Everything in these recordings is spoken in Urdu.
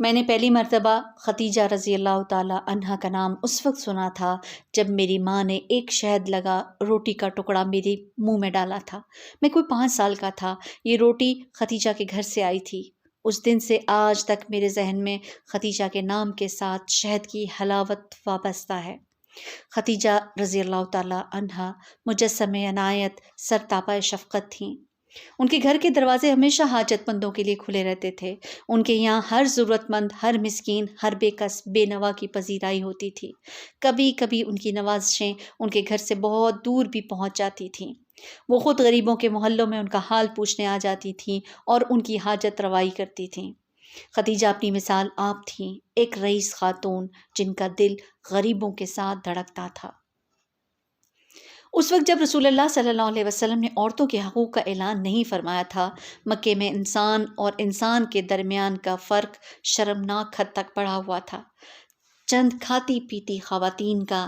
میں نے پہلی مرتبہ ختیجہ رضی اللہ تعالیٰ عنہا کا نام اس وقت سنا تھا جب میری ماں نے ایک شہد لگا روٹی کا ٹکڑا میرے منہ میں ڈالا تھا۔ میں کوئی 5 سال کا تھا۔ یہ روٹی ختیجہ کے گھر سے آئی تھی۔ اس دن سے آج تک میرے ذہن میں ختیجہ کے نام کے ساتھ شہد کی حلاوت وابستہ ہے۔ ختیجہ رضی اللہ تعالیٰ عنہا مجسم عنایت سرتاپا شفقت تھیں۔ ان کے گھر کے دروازے ہمیشہ حاجت مندوں کے لیے کھلے رہتے تھے۔ ان کے یہاں ہر ضرورت مند، ہر مسکین، ہر بے کس، بے نوا کی پذیرائی ہوتی تھی۔ کبھی کبھی ان کی نوازشیں ان کے گھر سے بہت دور بھی پہنچ جاتی تھیں۔ وہ خود غریبوں کے محلوں میں ان کا حال پوچھنے آ جاتی تھیں اور ان کی حاجت روائی کرتی تھیں۔ ختیجہ اپنی مثال آپ تھیں، ایک رئیس خاتون جن کا دل غریبوں کے ساتھ دھڑکتا تھا۔ اس وقت جب رسول اللہ صلی اللہ علیہ وسلم نے عورتوں کے حقوق کا اعلان نہیں فرمایا تھا، مکے میں انسان اور انسان کے درمیان کا فرق شرمناک حد تک بڑھا ہوا تھا۔ چند کھاتی پیتی خواتین کا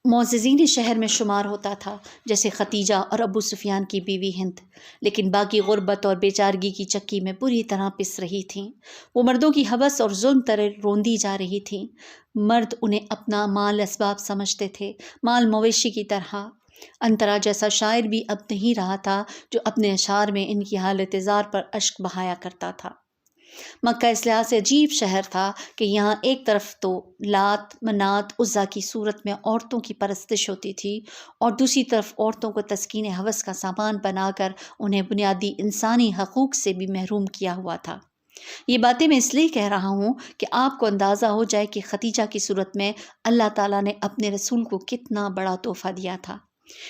معززین شہر میں شمار ہوتا تھا، جیسے ختیجہ اور ابو سفیان کی بیوی ہند، لیکن باقی غربت اور بیچارگی کی چکی میں بری طرح پس رہی تھیں۔ وہ مردوں کی حوث اور ظلم تلے روندی جا رہی تھیں۔ مرد انہیں اپنا مال اسباب سمجھتے تھے، مال مویشی کی طرح۔ انترا جیسا شاعر بھی اب نہیں رہا تھا جو اپنے اشعار میں ان کی حالت زار پر اشک بہایا کرتا تھا۔ مکہ اس لحاظ سے عجیب شہر تھا کہ یہاں ایک طرف تو لات، منات، عزا کی صورت میں عورتوں کی پرستش ہوتی تھی اور دوسری طرف عورتوں کو تسکین ہوس کا سامان بنا کر انہیں بنیادی انسانی حقوق سے بھی محروم کیا ہوا تھا۔ یہ باتیں میں اس لیے کہہ رہا ہوں کہ آپ کو اندازہ ہو جائے کہ ختیجہ کی صورت میں اللہ تعالیٰ نے اپنے رسول کو کتنا بڑا تحفہ دیا تھا۔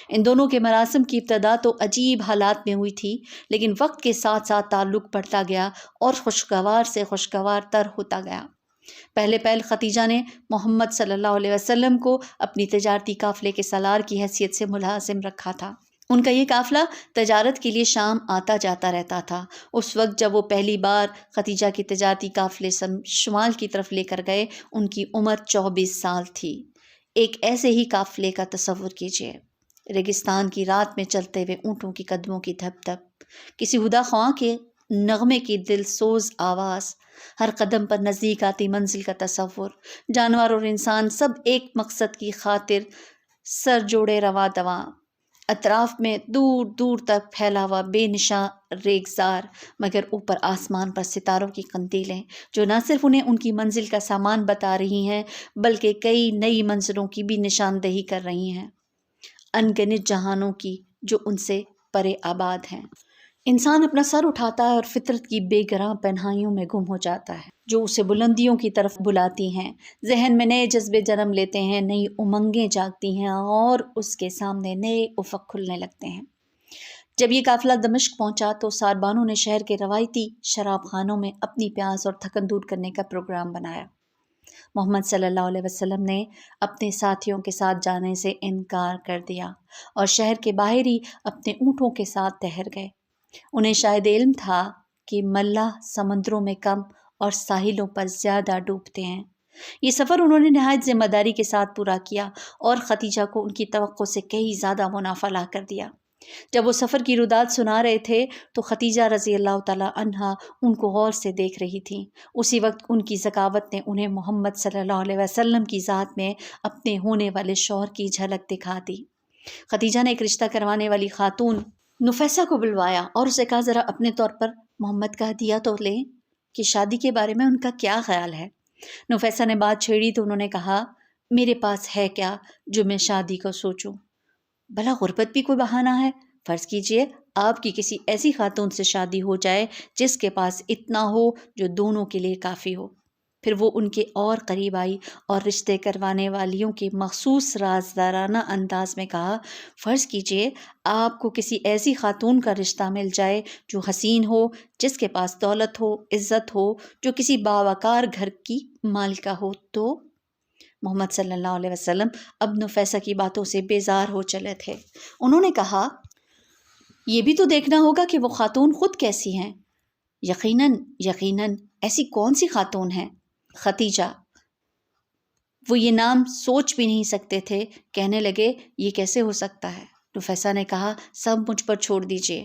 ان دونوں کے مراسم کی ابتدا تو عجیب حالات میں ہوئی تھی، لیکن وقت کے ساتھ ساتھ تعلق بڑھتا گیا اور خوشگوار سے خوشگوار تر ہوتا گیا۔ پہلے ختیجہ نے محمد صلی اللہ علیہ وسلم کو اپنی تجارتی قافلے کے سالار کی حیثیت سے ملازم رکھا تھا۔ ان کا یہ قافلہ تجارت کے لیے شام آتا جاتا رہتا تھا۔ اس وقت جب وہ پہلی بار ختیجہ کی تجارتی قافلے شمال کی طرف لے کر گئے، ان کی عمر 24 سال تھی۔ ایک ایسے ہی قافلے کا تصور کیجیے، ریگستان کی رات میں چلتے ہوئے اونٹوں کی قدموں کی دھپ دھپ، کسی ہدا خواں کے نغمے کی دل سوز آواز، ہر قدم پر نزدیک آتی منزل کا تصور، جانور اور انسان سب ایک مقصد کی خاطر سر جوڑے رواں دواں، اطراف میں دور دور تک پھیلا ہوا بے نشاں ریگزار، مگر اوپر آسمان پر ستاروں کی قندیلیں جو نہ صرف انہیں ان کی منزل کا سامان بتا رہی ہیں بلکہ کئی نئی منزلوں کی بھی نشاندہی کر رہی ہیں، انگنت جہانوں کی جو ان سے پرے آباد ہیں۔ انسان اپنا سر اٹھاتا ہے اور فطرت کی بے گراں پنہائیوں میں گم ہو جاتا ہے جو اسے بلندیوں کی طرف بلاتی ہیں۔ ذہن میں نئے جذبے جنم لیتے ہیں، نئی امنگیں جاگتی ہیں اور اس کے سامنے نئے افق کھلنے لگتے ہیں۔ جب یہ قافلہ دمشق پہنچا تو ساربانوں نے شہر کے روایتی شراب خانوں میں اپنی پیاس اور تھکن دور کرنے کا پروگرام بنایا۔ محمد صلی اللہ علیہ وسلم نے اپنے ساتھیوں کے ساتھ جانے سے انکار کر دیا اور شہر کے باہر ہی اپنے اونٹوں کے ساتھ ٹھہر گئے۔ انہیں شاید علم تھا کہ ملاح سمندروں میں کم اور ساحلوں پر زیادہ ڈوبتے ہیں۔ یہ سفر انہوں نے نہایت ذمہ داری کے ساتھ پورا کیا اور ختیجہ کو ان کی توقع سے کہیں زیادہ منافع لا کر دیا۔ جب وہ سفر کی رودات سنا رہے تھے تو ختیجہ رضی اللہ تعالیٰ عنہا ان کو غور سے دیکھ رہی تھیں۔ اسی وقت ان کی ذکاوت نے انہیں محمد صلی اللہ علیہ وسلم کی ذات میں اپنے ہونے والے شوہر کی جھلک دکھا دی۔ ختیجہ نے ایک رشتہ کروانے والی خاتون نفیسہ کو بلوایا اور اسے کہا ذرا اپنے طور پر محمد کا ہدیہ تو لیں کہ شادی کے بارے میں ان کا کیا خیال ہے۔ نفیسہ نے بات چھیڑی تو انہوں نے کہا، میرے پاس ہے کیا جو میں شادی کو سوچوں؟ بھلا غربت بھی کوئی بہانہ ہے؟ فرض کیجئے آپ کی کسی ایسی خاتون سے شادی ہو جائے جس کے پاس اتنا ہو جو دونوں کے لیے کافی ہو۔ پھر وہ ان کے اور قریب آئی اور رشتے کروانے والیوں کے مخصوص رازدارانہ انداز میں کہا، فرض کیجئے آپ کو کسی ایسی خاتون کا رشتہ مل جائے جو حسین ہو، جس کے پاس دولت ہو، عزت ہو، جو کسی باوقار گھر کی مالکہ ہو تو؟ محمد صلی اللہ علیہ وسلم اب نفیسہ کی باتوں سے بیزار ہو چلے تھے۔ انہوں نے کہا، یہ بھی تو دیکھنا ہوگا کہ وہ خاتون خود کیسی ہیں۔ یقیناً ایسی کون سی خاتون ہیں؟ ختیجہ۔ وہ یہ نام سوچ بھی نہیں سکتے تھے۔ کہنے لگے، یہ کیسے ہو سکتا ہے؟ نفیسہ نے کہا، سب مجھ پر چھوڑ دیجئے۔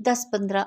10-15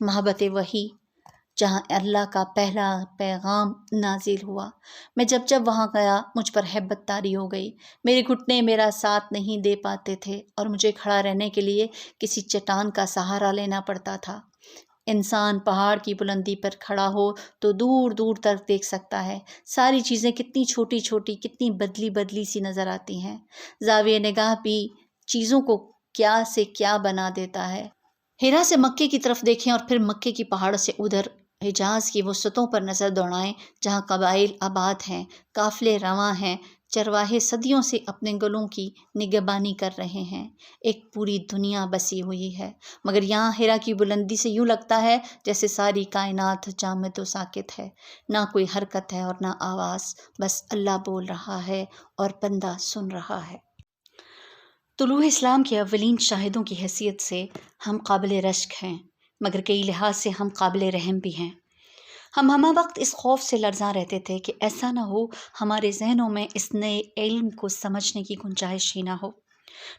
محبت وحی جہاں اللہ کا پہلا پیغام نازل ہوا۔ میں جب وہاں گیا مجھ پر ہیبت طاری ہو گئی۔ میرے گھٹنے میرا ساتھ نہیں دے پاتے تھے اور مجھے کھڑا رہنے کے لیے کسی چٹان کا سہارا لینا پڑتا تھا۔ انسان پہاڑ کی بلندی پر کھڑا ہو تو دور دور تک دیکھ سکتا ہے۔ ساری چیزیں کتنی چھوٹی چھوٹی، کتنی بدلی بدلی سی نظر آتی ہیں۔ زاویہ نگاہ بھی چیزوں کو کیا سے کیا بنا دیتا ہے۔ ہیرا سے مکے کی طرف دیکھیں اور پھر مکے کی پہاڑوں سے ادھر حجاز کی وسطوں پر نظر دوڑائیں جہاں قبائل آباد ہیں، قافلے رواں ہیں، چرواہے صدیوں سے اپنے گلوں کی نگہبانی کر رہے ہیں۔ ایک پوری دنیا بسی ہوئی ہے، مگر یہاں ہیرا کی بلندی سے یوں لگتا ہے جیسے ساری کائنات جامد و ساکت ہے، نہ کوئی حرکت ہے اور نہ آواز، بس اللہ بول رہا ہے اور بندہ سن رہا ہے۔ طلوع اسلام کے اولین شاہدوں کی حیثیت سے ہم قابل رشک ہیں، مگر کئی لحاظ سے ہم قابل رحم بھی ہیں۔ ہم ہمہ وقت اس خوف سے لرزاں رہتے تھے کہ ایسا نہ ہو ہمارے ذہنوں میں اس نئے علم کو سمجھنے کی گنجائش ہی نہ ہو۔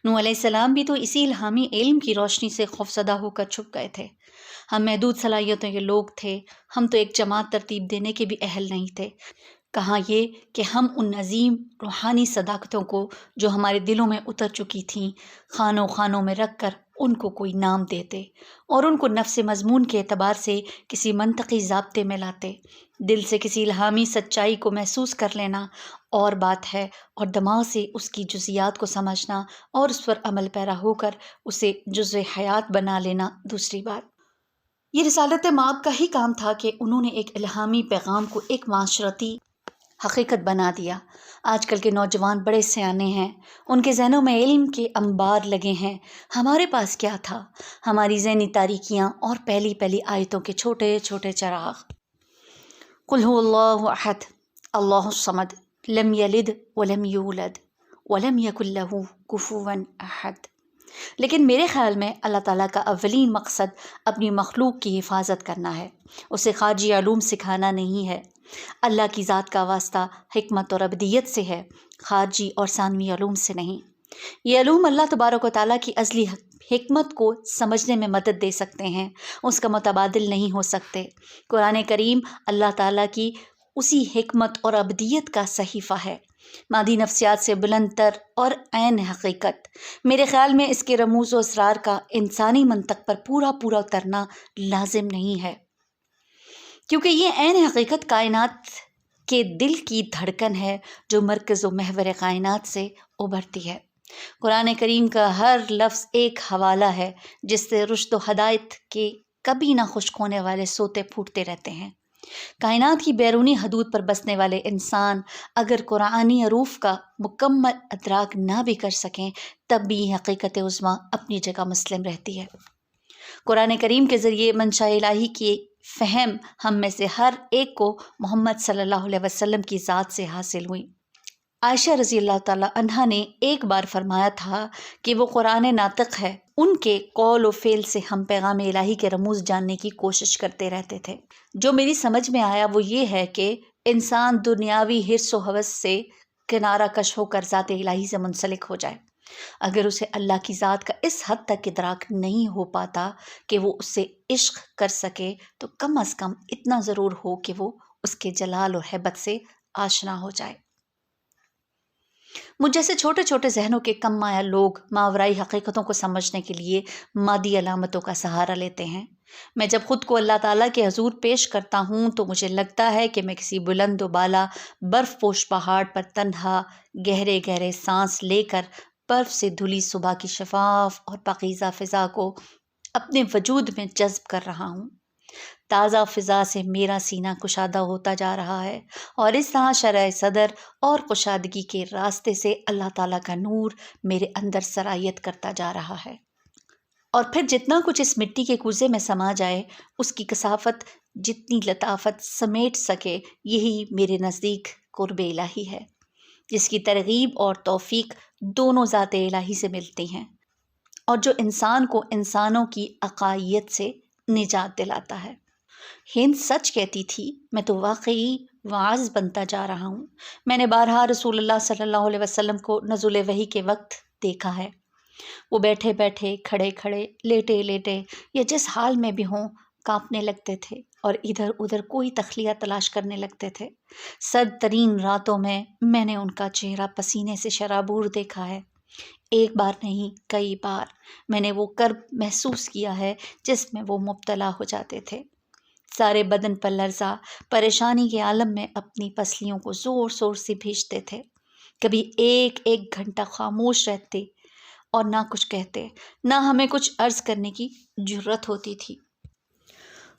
نوح علیہ السلام بھی تو اسی الہامی علم کی روشنی سے خوفزدہ ہو کر چھپ گئے تھے۔ ہم محدود صلاحیتوں کے لوگ تھے، ہم تو ایک جماعت ترتیب دینے کے بھی اہل نہیں تھے، کہاں یہ کہ ہم ان عظیم روحانی صداقتوں کو جو ہمارے دلوں میں اتر چکی تھیں خانوں خانوں میں رکھ کر ان کو کوئی نام دیتے اور ان کو نفس مضمون کے اعتبار سے کسی منطقی ضابطے میں لاتے۔ دل سے کسی الہامی سچائی کو محسوس کر لینا اور بات ہے، اور دماغ سے اس کی جزیات کو سمجھنا اور اس پر عمل پیرا ہو کر اسے جزو حیات بنا لینا دوسری بات۔ یہ رسالت مآب کا ہی کام تھا کہ انہوں نے ایک الہامی پیغام کو ایک معاشرتی حقیقت بنا دیا۔ آج کل کے نوجوان بڑے سیانے ہیں، ان کے ذہنوں میں علم کے انبار لگے ہیں۔ ہمارے پاس کیا تھا؟ ہماری ذہنی تاریکیاں اور پہلی پہلی آیتوں کے چھوٹے چھوٹے چراغ۔ قل هو اللہ احد اللہ الصمد لم یلد ولم یولد ولم یکن لہ کفوا احد۔ لیکن میرے خیال میں اللہ تعالیٰ کا اولین مقصد اپنی مخلوق کی حفاظت کرنا ہے، اسے خارجی علوم سکھانا نہیں ہے۔ اللہ کی ذات کا واسطہ حکمت اور ابدیت سے ہے، خارجی اور ثانوی علوم سے نہیں۔ یہ علوم اللہ تبارک و تعالیٰ کی ازلی حکمت کو سمجھنے میں مدد دے سکتے ہیں، اس کا متبادل نہیں ہو سکتے۔ قرآن کریم اللہ تعالیٰ کی اسی حکمت اور ابدیت کا صحیفہ ہے، مادی نفسیات سے بلند تر اور عین حقیقت۔ میرے خیال میں اس کے رموز و اسرار کا انسانی منطق پر پورا اترنا لازم نہیں ہے، کیونکہ یہ عین حقیقت کائنات کے دل کی دھڑکن ہے جو مرکز و محور کائنات سے ابھرتی ہے۔ قرآن کریم کا ہر لفظ ایک حوالہ ہے جس سے رشد و ہدایت کے کبھی نہ خشک ہونے والے سوتے پھوٹتے رہتے ہیں۔ کائنات کی بیرونی حدود پر بسنے والے انسان اگر قرآنی حروف کا مکمل ادراک نہ بھی کر سکیں تب بھی یہ حقیقت عظمیٰ اپنی جگہ مسلم رہتی ہے۔ قرآن کریم کے ذریعے منشاء الہی کی فہم ہم میں سے ہر ایک کو محمد صلی اللہ علیہ وسلم کی ذات سے حاصل ہوئی۔ عائشہ رضی اللہ تعالیٰ عنہا نے ایک بار فرمایا تھا کہ وہ قرآن ناطق ہے، ان کے قول و فعل سے ہم پیغام الہی کے رموز جاننے کی کوشش کرتے رہتے تھے۔ جو میری سمجھ میں آیا وہ یہ ہے کہ انسان دنیاوی حرص و ہوس سے کنارہ کش ہو کر ذات الہی سے منسلک ہو جائے۔ اگر اسے اللہ کی ذات کا اس حد تک ادراک نہیں ہو پاتا کہ وہ اس سے عشق کر سکے تو کم از کم اتنا ضرور ہو کہ وہ اس کے جلال و ہیبت سے آشنا ہو جائے۔ مجھ جیسے چھوٹے چھوٹے ذہنوں کے کم مایہ لوگ ماورائی حقیقتوں کو سمجھنے کے لیے مادی علامتوں کا سہارا لیتے ہیں۔ میں جب خود کو اللہ تعالیٰ کے حضور پیش کرتا ہوں تو مجھے لگتا ہے کہ میں کسی بلند و بالا برف پوش پہاڑ پر تنہا گہرے گہرے سانس لے کر برف سے دھلی صبح کی شفاف اور پاکیزہ فضا کو اپنے وجود میں جذب کر رہا ہوں۔ تازہ فضا سے میرا سینہ کشادہ ہوتا جا رہا ہے اور اس طرح شرح صدر اور کشادگی کے راستے سے اللہ تعالیٰ کا نور میرے اندر سرایت کرتا جا رہا ہے، اور پھر جتنا کچھ اس مٹی کے کوزے میں سما جائے اس کی کثافت جتنی لطافت سمیٹ سکے یہی میرے نزدیک قرب الہی ہے، جس کی ترغیب اور توفیق دونوں ذات الہی سے ملتی ہیں اور جو انسان کو انسانوں کی عقائیت سے نجات دلاتا ہے۔ ہند سچ کہتی تھی، میں تو واقعی واعظ بنتا جا رہا ہوں۔ میں نے بارہا رسول اللہ صلی اللہ علیہ وسلم کو نزول وحی کے وقت دیکھا ہے، وہ بیٹھے بیٹھے، کھڑے کھڑے، لیٹے لیٹے یا جس حال میں بھی ہوں کانپنے لگتے تھے اور ادھر ادھر کوئی تخلیہ تلاش کرنے لگتے تھے۔ سرد ترین راتوں میں نے ان کا چہرہ پسینے سے شرابور دیکھا ہے۔ ایک بار نہیں، کئی بار میں نے وہ کرب محسوس کیا ہے جس میں وہ مبتلا ہو جاتے تھے۔ سارے بدن پر لرزہ، پریشانی کے عالم میں اپنی پسلیوں کو زور زور سے بھیجتے تھے۔ کبھی ایک ایک گھنٹہ خاموش رہتے اور نہ کچھ کہتے، نہ ہمیں کچھ عرض کرنے کی جرت ہوتی تھی۔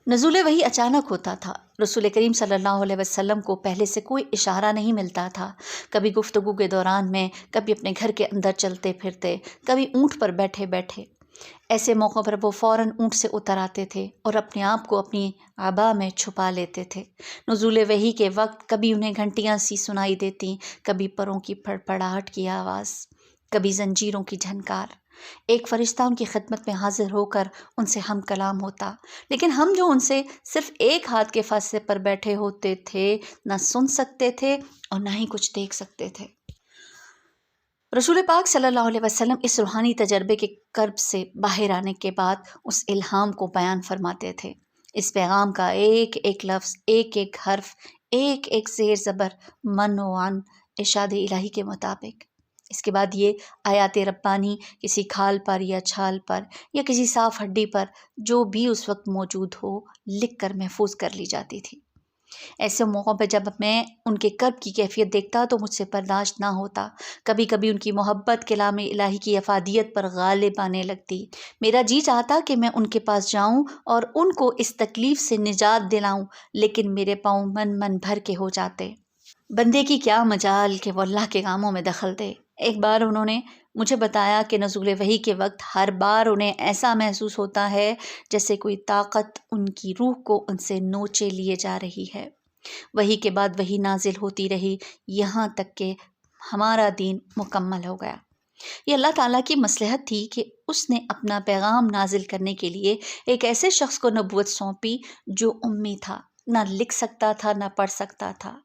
نزول وحی اچانک ہوتا تھا۔ رسول کریم صلی اللہ علیہ وسلم کو پہلے سے کوئی اشارہ نہیں ملتا تھا۔ کبھی گفتگو کے دوران میں، کبھی اپنے گھر کے اندر چلتے پھرتے، کبھی اونٹ پر بیٹھے بیٹھے۔ ایسے موقعوں پر وہ فوراً اونٹ سے اتر آتے تھے اور اپنے آپ کو اپنی عبا میں چھپا لیتے تھے۔ نزول وحی کے وقت کبھی انہیں گھنٹیاں سی سنائی دیتی، کبھی پروں کی پھڑپھڑاہٹ کی آواز، کبھی زنجیروں کی جھنکار۔ ایک فرشتہ ان کی خدمت میں حاضر ہو کر ان سے ہم کلام ہوتا، لیکن ہم جو ان سے صرف ایک ہاتھ کے فاصلے پر بیٹھے ہوتے تھے، نہ سن سکتے تھے اور نہ ہی کچھ دیکھ سکتے تھے۔ رسول پاک صلی اللہ علیہ وسلم اس روحانی تجربے کے کرب سے باہر آنے کے بعد اس الہام کو بیان فرماتے تھے۔ اس پیغام کا ایک ایک لفظ، ایک ایک حرف، ایک ایک زیر زبر من و عن ارشاد الہی کے مطابق۔ اس کے بعد یہ آیات ربانی کسی کھال پر یا چھال پر یا کسی صاف ہڈی پر جو بھی اس وقت موجود ہو لکھ کر محفوظ کر لی جاتی تھی۔ ایسے موقعوں پہ جب میں ان کے کرب کی کیفیت دیکھتا تو مجھ سے برداشت نہ ہوتا۔ کبھی کبھی ان کی محبت کلام الہی کی افادیت پر غالب آنے لگتی۔ میرا جی چاہتا کہ میں ان کے پاس جاؤں اور ان کو اس تکلیف سے نجات دلاؤں، لیکن میرے پاؤں من بھر کے ہو جاتے۔ بندے کی کیا مجال کہ وہ اللہ کے کاموں میں دخل دے۔ ایک بار انہوں نے مجھے بتایا کہ نزول وحی کے وقت ہر بار انہیں ایسا محسوس ہوتا ہے جیسے کوئی طاقت ان کی روح کو ان سے نوچے لیے جا رہی ہے۔ وحی کے بعد وحی نازل ہوتی رہی یہاں تک کہ ہمارا دین مکمل ہو گیا۔ یہ اللہ تعالیٰ کی مصلحت تھی کہ اس نے اپنا پیغام نازل کرنے کے لیے ایک ایسے شخص کو نبوت سونپی جو امی تھا، نہ لکھ سکتا تھا نہ پڑھ سکتا تھا۔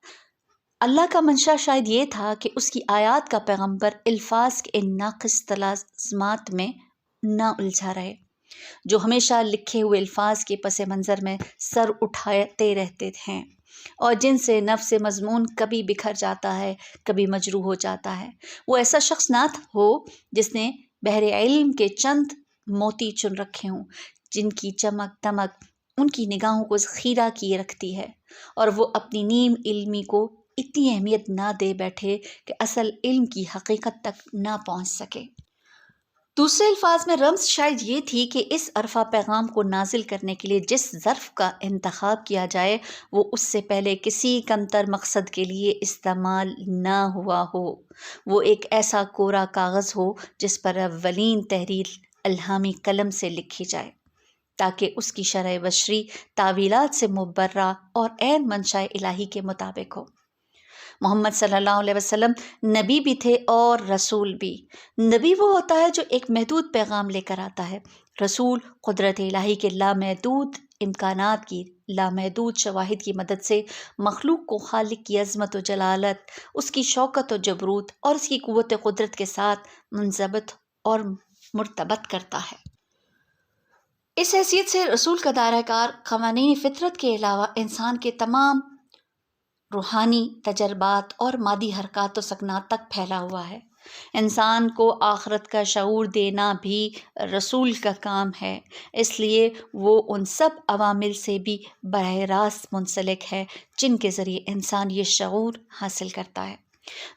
اللہ کا منشا شاید یہ تھا کہ اس کی آیات کا پیغمبر الفاظ کے ان ناقص تلازمات میں نہ الجھا رہے، جو ہمیشہ لکھے ہوئے الفاظ کے پس منظر میں سر اٹھاتے رہتے ہیں اور جن سے نفس مضمون کبھی بکھر جاتا ہے، کبھی مجروح ہو جاتا ہے۔ وہ ایسا شخص نہ ہو جس نے بحر علم کے چند موتی چن رکھے ہوں، جن کی چمک دمک ان کی نگاہوں کو خیرہ کیے رکھتی ہے، اور وہ اپنی نیم علمی کو اتنی اہمیت نہ دے بیٹھے کہ اصل علم کی حقیقت تک نہ پہنچ سکے۔ دوسرے الفاظ میں رمز شاید یہ تھی کہ اس عرفہ پیغام کو نازل کرنے کے لیے جس ظرف کا انتخاب کیا جائے وہ اس سے پہلے کسی کمتر مقصد کے لیے استعمال نہ ہوا ہو۔ وہ ایک ایسا کورا کاغذ ہو جس پر اولین تحریر الہامی قلم سے لکھی جائے، تاکہ اس کی شرح بشری تعویلات سے مبرہ اور عین منشاء الہی کے مطابق ہو۔ محمد صلی اللہ علیہ وسلم نبی بھی تھے اور رسول بھی۔ نبی وہ ہوتا ہے جو ایک محدود پیغام لے کر آتا ہے۔ رسول قدرت الہی کے لامحدود امکانات کی لامحدود شواہد کی مدد سے مخلوق کو خالق کی عظمت و جلالت، اس کی شوکت و جبروت اور اس کی قوت قدرت کے ساتھ منضبط اور مرتبط کرتا ہے۔ اس حیثیت سے رسول کا دائرہ کار قوانین فطرت کے علاوہ انسان کے تمام روحانی تجربات اور مادی حرکات و سکنات تک پھیلا ہوا ہے۔ انسان کو آخرت کا شعور دینا بھی رسول کا کام ہے، اس لیے وہ ان سب عوامل سے بھی براہ راست منسلک ہے جن کے ذریعے انسان یہ شعور حاصل کرتا ہے۔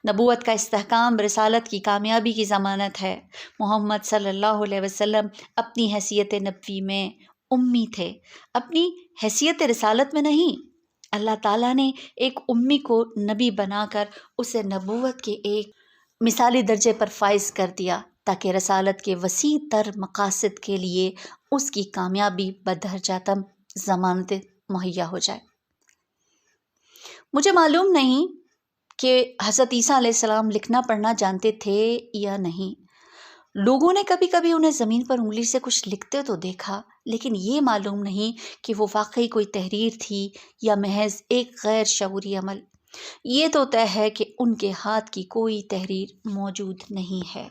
نبوت کا استحکام رسالت کی کامیابی کی ضمانت ہے۔ محمد صلی اللہ علیہ وسلم اپنی حیثیت نبوی میں امی تھے، اپنی حیثیت رسالت میں نہیں۔ اللہ تعالیٰ نے ایک امی کو نبی بنا کر اسے نبوت کے ایک مثالی درجے پر فائز کر دیا تاکہ رسالت کے وسیع تر مقاصد کے لیے اس کی کامیابی بدرجاتم ضمانت مہیا ہو جائے۔ مجھے معلوم نہیں کہ حضرت عیسیٰ علیہ السلام لکھنا پڑھنا جانتے تھے یا نہیں۔ لوگوں نے کبھی کبھی انہیں زمین پر انگلی سے کچھ لکھتے تو دیکھا، لیکن یہ معلوم نہیں کہ وہ واقعی کوئی تحریر تھی یا محض ایک غیر شعوری عمل۔ یہ تو طے ہے کہ ان کے ہاتھ کی کوئی تحریر موجود نہیں ہے۔